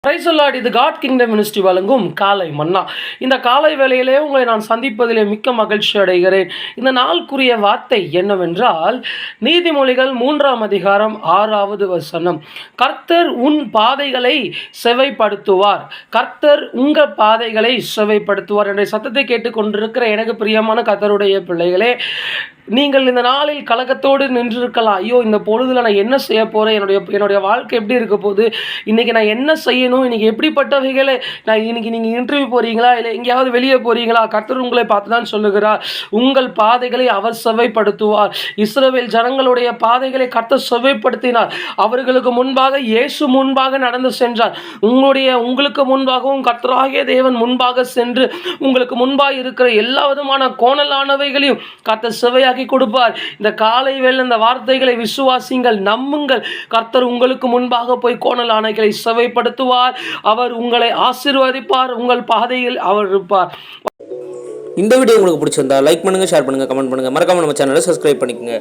Praise the Lord. இது God kingdom ministry வழங்கும் காலை மன்னா. இந்த காலை வேளையிலே உங்களை நான் சந்திப்பதிலே மிக்க மகிழ்ச்சி அடைகிறேன். இந்த நாளுக்குரிய வார்த்தை என்னவென்றால், நீதிமொழிகள் 3ஆம் அதிகாரம் 6வது வசனம். கர்த்தர் உன் பாதைகளை செவைப்படுத்துவார். கர்த்தர் உங்கள் பாதைகளை செவைப்படுத்துவார் என்ற சத்தத்தை கேட்டுக்கொண்டிருக்கிற எனக்கு பிரியமான கர்த்தருடைய பிள்ளைகளே, நீங்கள் இந்த நாளில் கலக்கத்தோடு நின்றிருக்கலாம். ஐயோ, இந்த பொழுதுல நான் என்ன செய்ய போகிறேன், என்னுடைய வாழ்க்கை எப்படி இருக்க போகுது, இன்றைக்கி நான் என்ன செய்யணும், இன்றைக்கி எப்படிப்பட்டவைகளை நான் இன்றைக்கி நீங்கள் இன்டர்வியூ போகிறீங்களா, இல்லை எங்கேயாவது வெளியே போகிறீங்களா? கர்த்தர் உங்களை பார்த்து தான் சொல்லுகிறார், உங்கள் பாதைகளை அவர் செவைப்படுத்துவார். இஸ்ரவேல் ஜனங்களுடைய பாதைகளை கர்த்தர் செவைப்படுத்தினார். அவர்களுக்கு முன்பாக இயேசு முன்பாக நடந்து சென்றார். உங்களுக்கு முன்பாகவும் கர்த்தராகிய தேவன் முன்பாக சென்று உங்களுக்கு முன்பாக இருக்கிற எல்லா விதமான கோணலானவைகளையும் கர்த்தர் செவையாக கொடுப்பார். இந்த காலை வேளை இந்த வார்த்தைகளை விசுவாசிங்கள், நம்புங்கள். கர்த்தர் உங்களுக்கு முன்பாக போய் கோணலானவைகளை செவைப்படுத்துவார். அவர் உங்களை ஆசீர்வதிப்பார். உங்கள் பாதையில் அவர் இருப்பார். இந்த வீடியோ உங்களுக்கு பிடிச்சிருந்தா லைக் பண்ணுங்க, ஷேர் பண்ணுங்க, கமெண்ட் பண்ணுங்க. மறக்காம நம்ம சேனலை சப்ஸ்கிரைப் பண்ணிக்கோங்க.